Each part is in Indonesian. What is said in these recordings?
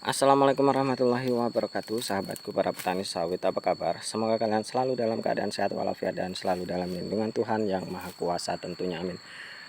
Assalamualaikum warahmatullahi wabarakatuh, sahabatku para petani sawit, apa kabar? Semoga kalian selalu dalam keadaan sehat walafiat dan selalu dalam lindungan Tuhan yang Maha Kuasa tentunya, amin.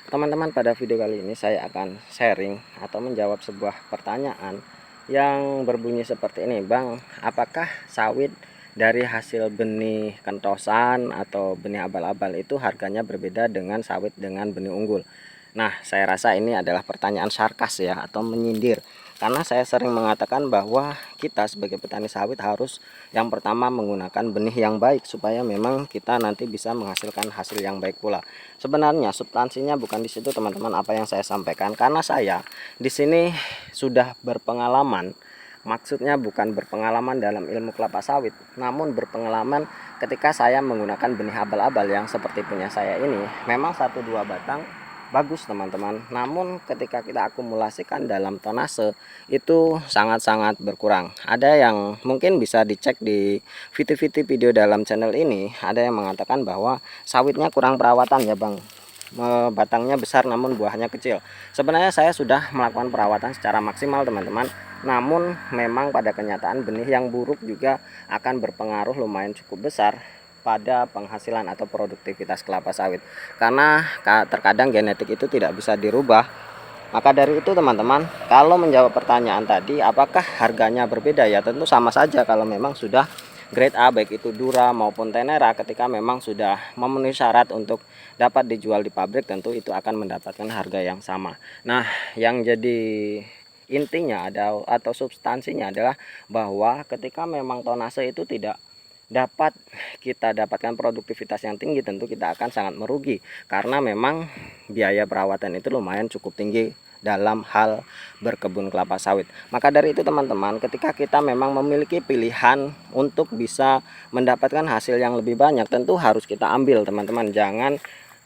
Teman-teman, pada video kali ini saya akan sharing atau menjawab sebuah pertanyaan yang berbunyi seperti ini. Bang, apakah sawit dari hasil benih kentosan atau benih abal-abal itu harganya berbeda dengan sawit dengan benih unggul? Nah, saya rasa ini adalah pertanyaan sarkas ya, atau menyindir. Karena saya sering mengatakan bahwa kita sebagai petani sawit harus yang pertama menggunakan benih yang baik supaya memang kita nanti bisa menghasilkan hasil yang baik pula. Sebenarnya substansinya bukan di situ teman-teman apa yang saya sampaikan, karena saya di sini sudah berpengalaman. Maksudnya bukan berpengalaman dalam ilmu kelapa sawit, namun berpengalaman ketika saya menggunakan benih abal-abal yang seperti punya saya ini. Memang satu dua batang bagus teman-teman, namun ketika kita akumulasikan dalam tonase itu sangat-sangat berkurang. Ada yang mungkin bisa dicek di video dalam channel ini, ada yang mengatakan bahwa sawitnya kurang perawatan ya bang, batangnya besar namun buahnya kecil. Sebenarnya saya sudah melakukan perawatan secara maksimal teman-teman, namun memang pada kenyataan benih yang buruk juga akan berpengaruh lumayan cukup besar pada penghasilan atau produktivitas kelapa sawit, karena terkadang genetik itu tidak bisa dirubah. Maka dari itu teman-teman, kalau menjawab pertanyaan tadi apakah harganya berbeda, ya tentu sama saja kalau memang sudah grade A, baik itu Dura maupun Tenera, ketika memang sudah memenuhi syarat untuk dapat dijual di pabrik, tentu itu akan mendapatkan harga yang sama. Nah, yang jadi intinya atau substansinya adalah bahwa ketika memang tonase itu tidak dapat kita dapatkan produktivitas yang tinggi, tentu kita akan sangat merugi karena memang biaya perawatan itu lumayan cukup tinggi dalam hal berkebun kelapa sawit. Maka dari itu teman-teman, ketika kita memang memiliki pilihan untuk bisa mendapatkan hasil yang lebih banyak, tentu harus kita ambil teman-teman. Jangan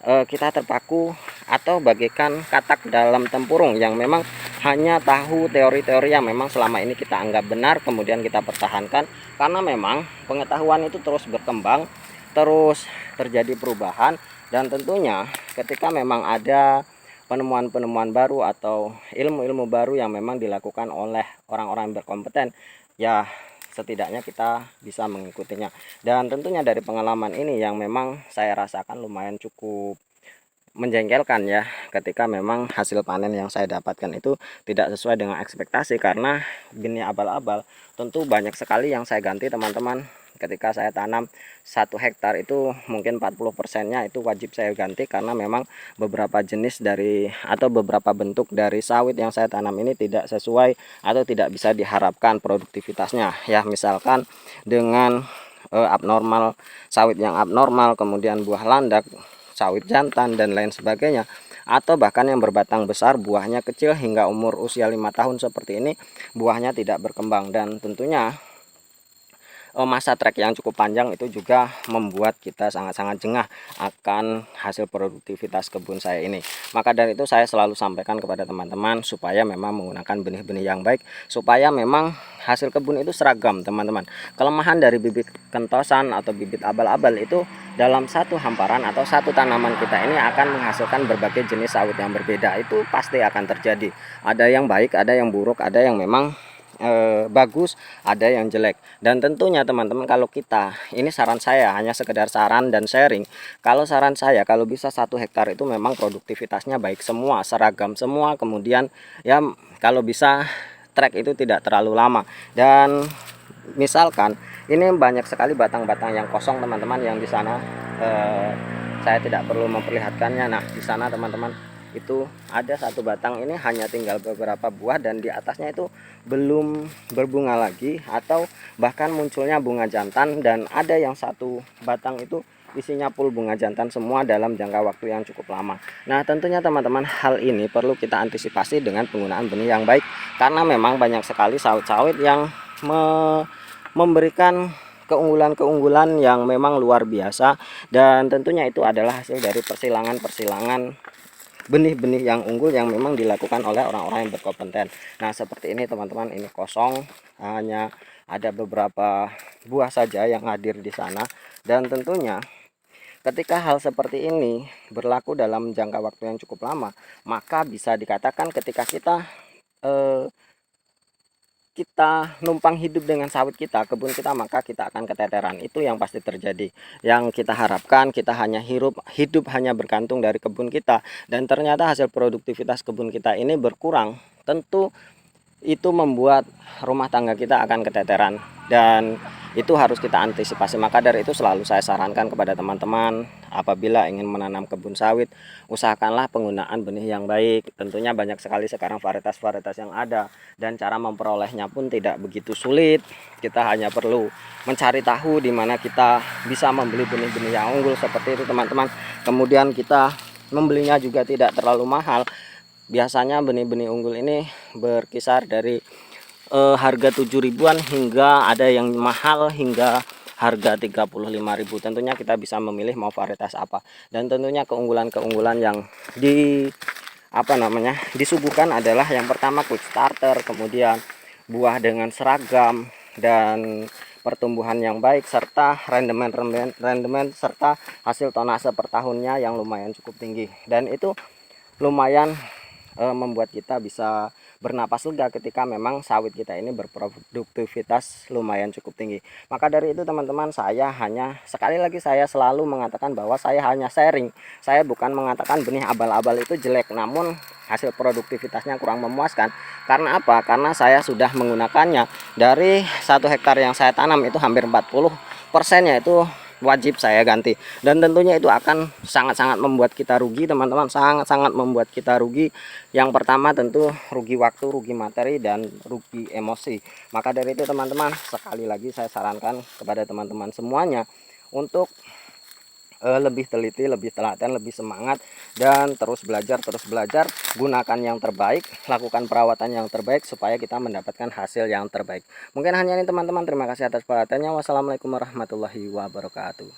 kita terpaku atau bagaikan katak dalam tempurung yang memang hanya tahu teori-teori yang memang selama ini kita anggap benar, kemudian kita pertahankan, karena memang pengetahuan itu terus berkembang, terus terjadi perubahan, dan tentunya ketika memang ada penemuan-penemuan baru atau ilmu-ilmu baru yang memang dilakukan oleh orang-orang yang berkompeten, ya setidaknya kita bisa mengikutinya. Dan tentunya dari pengalaman ini yang memang saya rasakan lumayan cukup menjengkelkan ya, ketika memang hasil panen yang saya dapatkan itu tidak sesuai dengan ekspektasi, karena benih abal-abal tentu banyak sekali yang saya ganti teman-teman. Ketika saya tanam 1 hektar itu mungkin 40%-nya itu wajib saya ganti, karena memang beberapa jenis dari atau beberapa bentuk dari sawit yang saya tanam ini tidak sesuai atau tidak bisa diharapkan produktivitasnya ya, misalkan dengan abnormal, sawit yang abnormal, kemudian buah landak, sawit jantan dan lain sebagainya, atau bahkan yang berbatang besar buahnya kecil hingga umur usia 5 tahun seperti ini buahnya tidak berkembang. Dan tentunya masa trek yang cukup panjang itu juga membuat kita sangat-sangat jengah akan hasil produktivitas kebun saya ini. Maka dari itu saya selalu sampaikan kepada teman-teman supaya memang menggunakan benih-benih yang baik, supaya memang hasil kebun itu seragam teman-teman. Kelemahan dari bibit kentosan atau bibit abal-abal itu, dalam satu hamparan atau satu tanaman kita ini akan menghasilkan berbagai jenis sawit yang berbeda, itu pasti akan terjadi. Ada yang baik, ada yang buruk, ada yang memang bagus, ada yang jelek. Dan tentunya teman-teman, kalau kita, ini saran saya, hanya sekedar saran dan sharing, kalau saran saya kalau bisa 1 hektar itu memang produktivitasnya baik semua, seragam semua, kemudian ya kalau bisa trek itu tidak terlalu lama. Dan misalkan ini banyak sekali batang-batang yang kosong teman-teman, yang di sana saya tidak perlu memperlihatkannya. Nah, di sana teman-teman, itu ada 1 batang ini hanya tinggal beberapa buah, dan di atasnya itu belum berbunga lagi atau bahkan munculnya bunga jantan, dan ada yang 1 batang itu isinya full bunga jantan semua dalam jangka waktu yang cukup lama. Nah, tentunya teman-teman, hal ini perlu kita antisipasi dengan penggunaan benih yang baik, karena memang banyak sekali sawit-sawit yang memberikan keunggulan-keunggulan yang memang luar biasa, dan tentunya itu adalah hasil dari persilangan-persilangan benih-benih yang unggul yang memang dilakukan oleh orang-orang yang berkompeten. Nah, seperti ini teman-teman, ini kosong, hanya ada beberapa buah saja yang hadir di sana. Dan tentunya ketika hal seperti ini berlaku dalam jangka waktu yang cukup lama, maka bisa dikatakan ketika kita kita numpang hidup dengan sawit kita, kebun kita, maka kita akan keteteran. Itu yang pasti terjadi. Yang kita harapkan kita hanya hidup hanya bergantung dari kebun kita, dan ternyata hasil produktivitas kebun kita ini berkurang. Tentu itu membuat rumah tangga kita akan keteteran, dan itu harus kita antisipasi. Maka dari itu selalu saya sarankan kepada teman-teman, apabila ingin menanam kebun sawit, usahakanlah penggunaan benih yang baik. Tentunya banyak sekali sekarang varietas-varietas yang ada, dan cara memperolehnya pun tidak begitu sulit. Kita hanya perlu mencari tahu di mana kita bisa membeli benih-benih yang unggul seperti itu teman-teman. Kemudian kita membelinya juga tidak terlalu mahal. Biasanya benih-benih unggul ini berkisar dari harga 7 ribuan hingga ada yang mahal hingga harga 35.000. Tentunya kita bisa memilih mau varietas apa, dan tentunya keunggulan-keunggulan yang disuguhkan adalah yang pertama quick starter, kemudian buah dengan seragam dan pertumbuhan yang baik, serta rendemen serta hasil tonase per tahunnya yang lumayan cukup tinggi, dan itu lumayan membuat kita bisa bernapas lega ketika memang sawit kita ini berproduktivitas lumayan cukup tinggi. Maka dari itu teman-teman, saya hanya sekali lagi saya selalu mengatakan bahwa saya hanya sharing. Saya bukan mengatakan benih abal-abal itu jelek, namun hasil produktivitasnya kurang memuaskan. Karena apa? Karena saya sudah menggunakannya. Dari 1 hektar yang saya tanam itu hampir 40%-nya itu wajib saya ganti, dan tentunya itu akan sangat-sangat membuat kita rugi teman-teman, sangat-sangat membuat kita rugi. Yang pertama tentu rugi waktu, rugi materi, dan rugi emosi. Maka dari itu teman-teman, sekali lagi saya sarankan kepada teman-teman semuanya untuk lebih teliti, lebih telaten, lebih semangat, dan terus belajar, gunakan yang terbaik, lakukan perawatan yang terbaik supaya kita mendapatkan hasil yang terbaik. Mungkin hanya ini teman-teman, terima kasih atas perhatiannya. Wassalamualaikum warahmatullahi wabarakatuh.